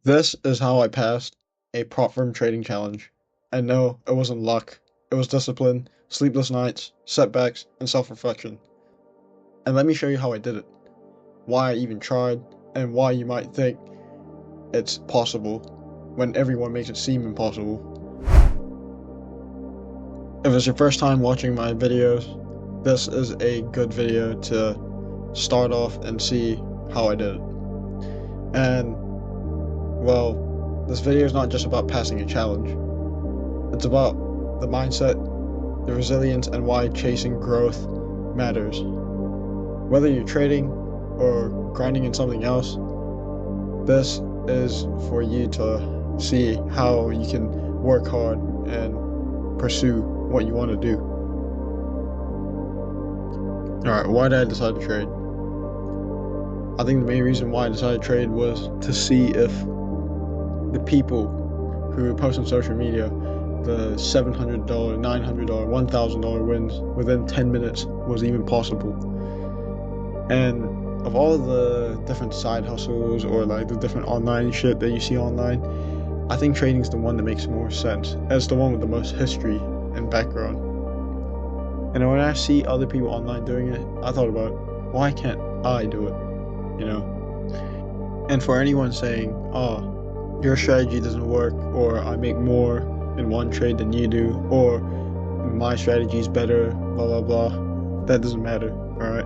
This is how I passed a prop firm trading challenge. And no, it wasn't luck. It was discipline, sleepless nights, setbacks, and self-reflection. And let me show you how I did it, why I even tried, and why you might think it's possible when everyone makes it seem impossible. If it's your first time watching my videos, this is a good video to start off and see how I did it. And well, this video is not just about passing a challenge. It's about the mindset, the resilience, and why chasing growth matters. Whether you're trading or grinding in something else, this is for you to see how you can work hard and pursue what you want to do. Alright, why did I decide to trade? I think the main reason why I decided to trade was to see if the people who post on social media the $700, $900, $1,000 wins within 10 minutes was even possible. And of all the different side hustles or like the different online shit that you see online, I think trading is the one that makes more sense, as the one with the most history and background. And when I see other people online doing it, I thought about, why can't I do it? You know? And for anyone saying, oh, your strategy doesn't work, or I make more in one trade than you do, or my strategy is better, blah blah blah, that doesn't matter. Alright,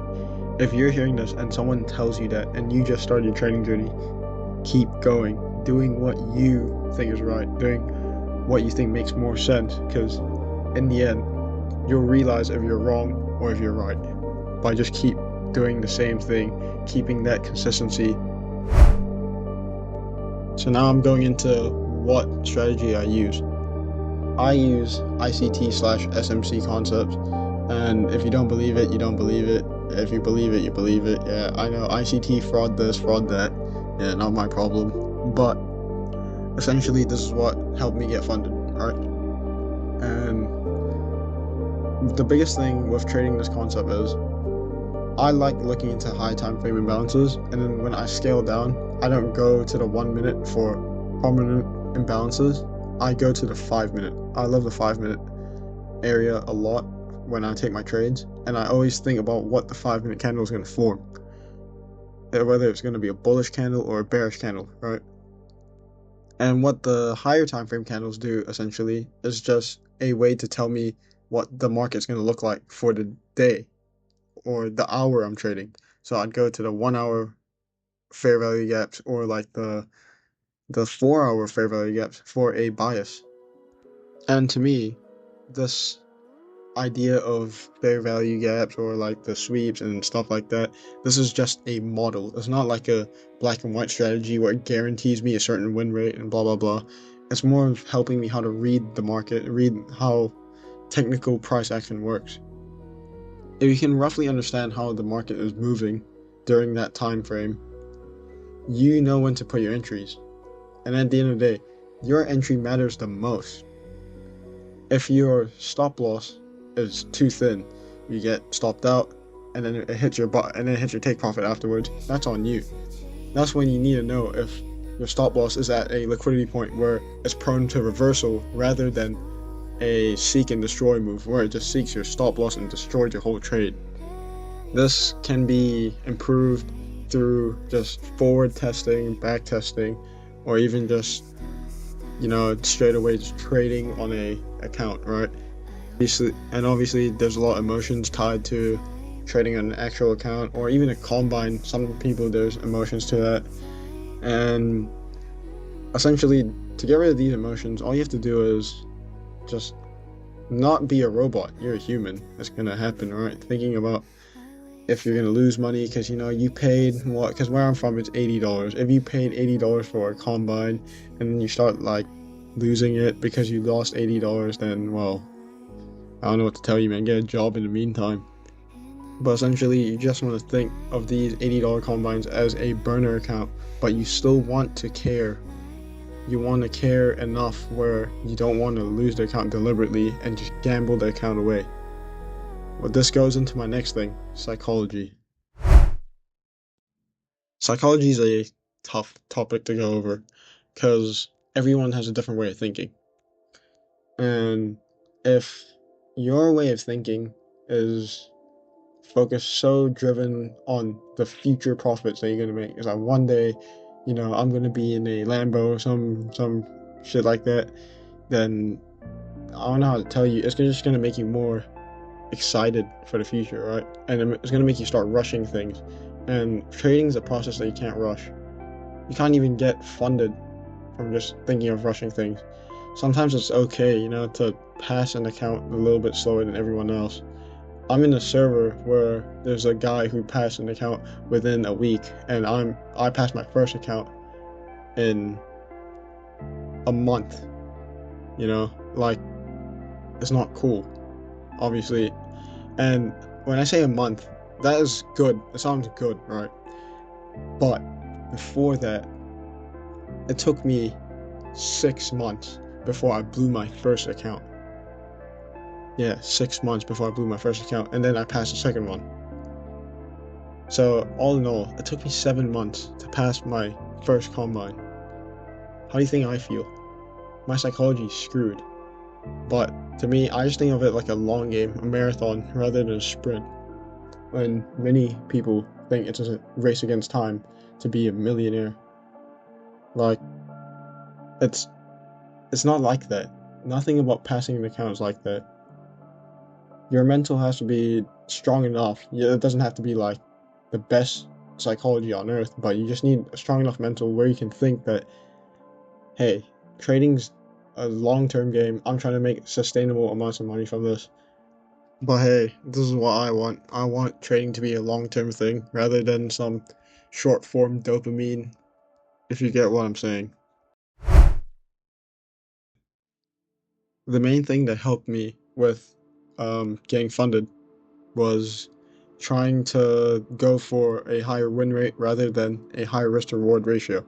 if you're hearing this and someone tells you that and you just started your trading journey, keep going, doing what you think is right, doing what you think makes more sense, because in the end you'll realize if you're wrong or if you're right by just keep doing the same thing, keeping that consistency. So now I'm going into what strategy I use. I use ICT/SMC concepts, and if you don't believe it, you don't believe it. If you believe it, you believe it. Yeah, I know ICT fraud this, fraud that. Yeah, not my problem. But essentially, this is what helped me get funded, right? And the biggest thing with trading this concept is I like looking into high time frame imbalances, and then when I scale down, I don't go to the 1 minute for prominent imbalances. I go to the 5 minute. I love the 5 minute area a lot when I take my trades, and I always think about what the 5 minute candle is going to form, whether it's going to be a bullish candle or a bearish candle, right? And what the higher time frame candles do essentially is just a way to tell me what the market's going to look like for the day or the hour I'm trading. So I'd go to the 1 hour fair value gaps or like the 4 hour fair value gaps for a bias. And to me, this idea of fair value gaps or like the sweeps and stuff like that, this is just a model. It's not like a black and white strategy where it guarantees me a certain win rate and blah blah blah. It's more of helping me how to read the market, read how technical price action works. If you can roughly understand how the market is moving during that time frame, you know when to put your entries. And at the end of the day, your entry matters the most. If your stop loss is too thin, you get stopped out, and then it hits your take profit afterwards, that's on you. That's when you need to know if your stop loss is at a liquidity point where it's prone to reversal rather than a seek and destroy move where it just seeks your stop loss and destroys your whole trade. This can be improved through just forward testing, back testing, or even just, straight away just trading on a account, right? Obviously there's a lot of emotions tied to trading on an actual account or even a combine. Some people, there's emotions to that. And essentially, to get rid of these emotions, all you have to do is just not be a robot. You're a human. It's gonna happen, right? Thinking about if you're gonna lose money because you paid what? Because where I'm from, it's $80. If you paid $80 for a combine and then you start like losing it because you lost $80, then well, I don't know what to tell you, man. Get a job in the meantime. But essentially, you just want to think of these $80 combines as a burner account, but you still want to care. You want to care enough where you don't want to lose the account deliberately and just gamble the account away. Well, this goes into my next thing, psychology. Psychology is a tough topic to go over because everyone has a different way of thinking. And if your way of thinking is focused so driven on the future profits that you're going to make, it's like one day, I'm going to be in a Lambo, some shit like that, then I don't know how to tell you, it's just going to make you more excited for the future, right? And it's going to make you start rushing things. And trading is a process that you can't rush. You can't even get funded from just thinking of rushing things. Sometimes it's okay, to pass an account a little bit slower than everyone else. I'm in a server where there's a guy who passed an account within a week, and I passed my first account in a month. Like, it's not cool, obviously. And when I say a month, that is good. It sounds good, right? But before that, it took me 6 months before I blew my first account. Yeah, 6 months before I blew my first account, and then I passed the second one. So all in all, it took me 7 months to pass my first combine. How do you think I feel? My psychology is screwed. But to me, I just think of it like a long game, a marathon, rather than a sprint. When many people think it's a race against time to be a millionaire. Like, it's not like that. Nothing about passing an account is like that. Your mental has to be strong enough. Yeah, it doesn't have to be like the best psychology on earth, but you just need a strong enough mental where you can think that, hey, trading's a long-term game. I'm trying to make sustainable amounts of money from this. But hey, this is what I want. I want trading to be a long-term thing rather than some short-form dopamine, if you get what I'm saying. The main thing that helped me with getting funded was trying to go for a higher win rate rather than a higher risk to reward ratio.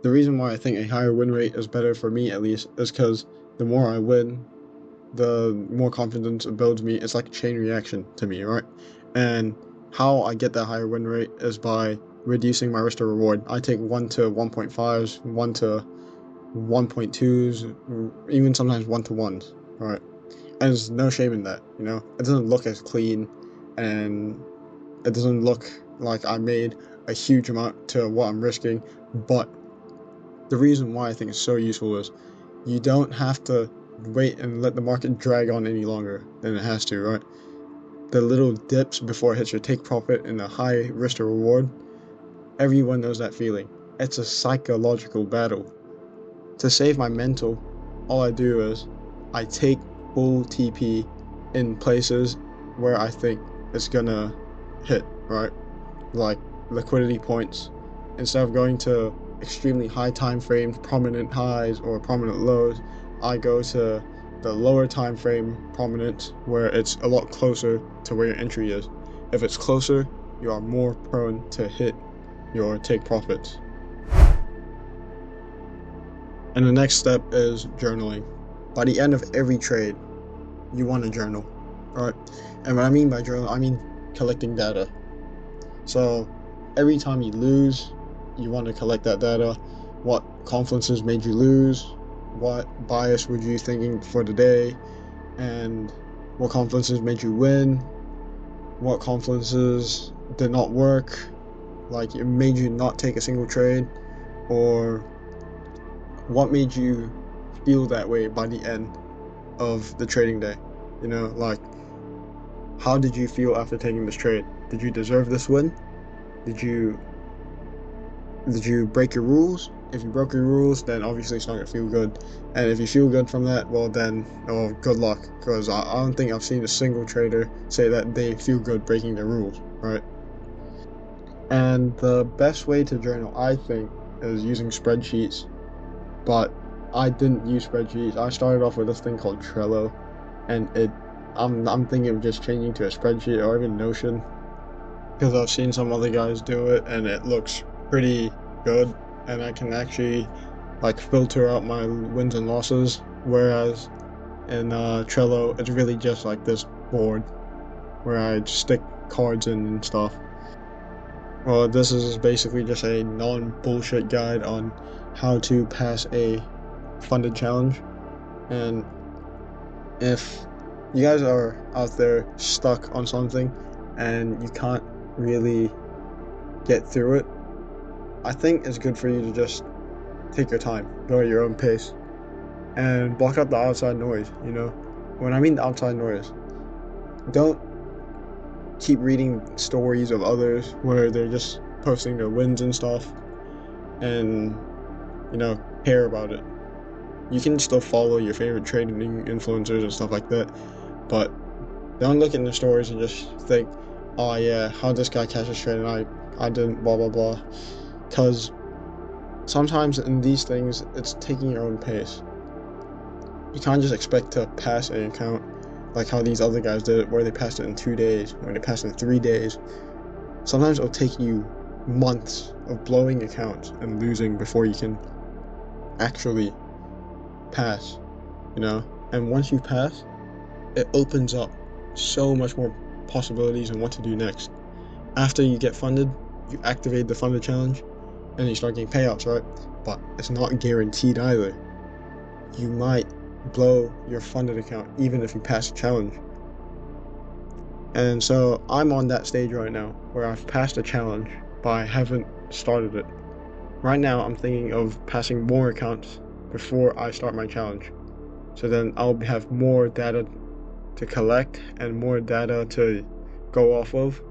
The reason why I think a higher win rate is better for me, at least, is because the more I win, the more confidence it builds me. It's like a chain reaction to me, right? And how I get that higher win rate is by reducing my risk to reward. I take 1 to 1.5s, 1 to 1.2s, even sometimes 1 to 1s, right? And there's no shame in that, It doesn't look as clean, and it doesn't look like I made a huge amount to what I'm risking. But the reason why I think it's so useful is you don't have to wait and let the market drag on any longer than it has to, right? The little dips before it hits your take profit in a high risk to reward, everyone knows that feeling. It's a psychological battle. To save my mental, all I do is I take full TP in places where I think it's gonna hit, right? Like liquidity points. Instead of going to extremely high time frames, prominent highs or prominent lows, I go to the lower time frame prominent where it's a lot closer to where your entry is. If it's closer, you are more prone to hit your take profits. And the next step is journaling. By the end of every trade, you want to journal, right? And what I mean by journal, I mean collecting data. So every time you lose, you want to collect that data. What confluences made you lose? What bias were you thinking for the day? And what confluences made you win? What confluences did not work? Like, it made you not take a single trade? Or what made you feel that way by the end of the trading day? Like, how did you feel after taking this trade? Did you deserve this win? Did you break your rules? If you broke your rules, then obviously it's not gonna feel good. And if you feel good from that, well then, good luck. Because I don't think I've seen a single trader say that they feel good breaking the rules, right? And the best way to journal, I think, is using spreadsheets. But I didn't use spreadsheets. I started off with this thing called Trello, and I'm thinking of just changing to a spreadsheet or even Notion, because I've seen some other guys do it and it looks pretty good, and I can actually like filter out my wins and losses, whereas in Trello it's really just like this board where I just stick cards in and stuff. Well, this is basically just a non-bullshit guide on how to pass a funded challenge. And if you guys are out there stuck on something and you can't really get through it, I think it's good for you to just take your time, go at your own pace, and block out the outside noise. When I mean the outside noise, don't keep reading stories of others where they're just posting their wins and stuff and, care about it. You can still follow your favorite trading influencers and stuff like that, but don't look in the stories and just think, oh yeah, how this guy catches trade and I didn't, blah blah blah. Because sometimes in these things, it's taking your own pace. You can't just expect to pass an account like how these other guys did it, where they passed it in 2 days, or they passed it in 3 days. Sometimes it'll take you months of blowing accounts and losing before you can actually pass, And once you pass, it opens up so much more possibilities on what to do next. After you get funded, you activate the funded challenge, and you start getting payouts, right? But it's not guaranteed either. You might blow your funded account even if you pass the challenge. And so I'm on that stage right now where I've passed a challenge, but I haven't started it. Right now, I'm thinking of passing more accounts before I start my challenge. So then I'll have more data to collect and more data to go off of,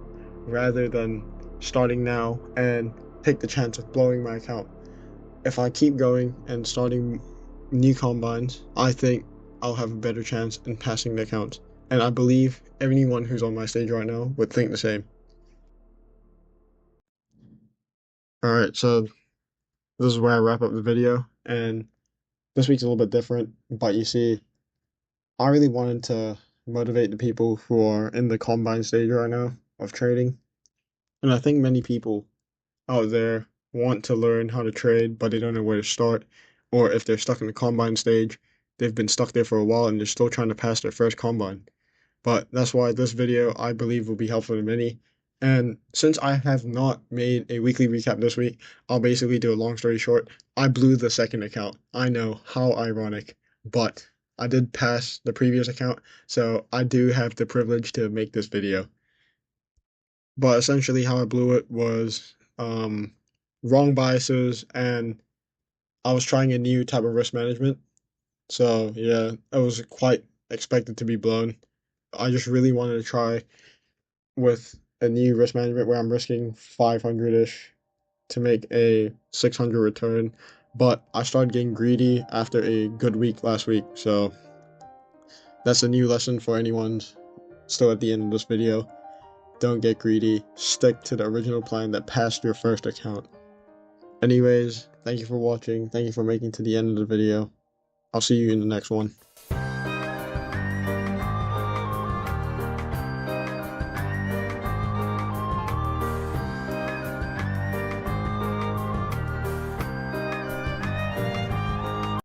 rather than starting now and take the chance of blowing my account. If I keep going and starting new combines, I think I'll have a better chance in passing the account. And I believe anyone who's on my stage right now would think the same. Alright, so this is where I wrap up the video, and this week's a little bit different, but you see, I really wanted to motivate the people who are in the combine stage right now of trading. And I think many people out there want to learn how to trade, but they don't know where to start. Or if they're stuck in the combine stage, they've been stuck there for a while and they're still trying to pass their first combine. But that's why this video, I believe, will be helpful to many. And since I have not made a weekly recap this week, I'll basically do a long story short. I blew the second account. I know, how ironic, but I did pass the previous account, so I do have the privilege to make this video. But essentially, how I blew it was wrong biases, and I was trying a new type of risk management. So yeah, it was quite expected to be blown. I just really wanted to try with a new risk management where I'm risking 500-ish to make a 600 return. But I started getting greedy after a good week last week. So that's a new lesson for anyone still at the end of this video. Don't get greedy. Stick to the original plan that passed your first account. Anyways, thank you for watching. Thank you for making it to the end of the video. I'll see you in the next one.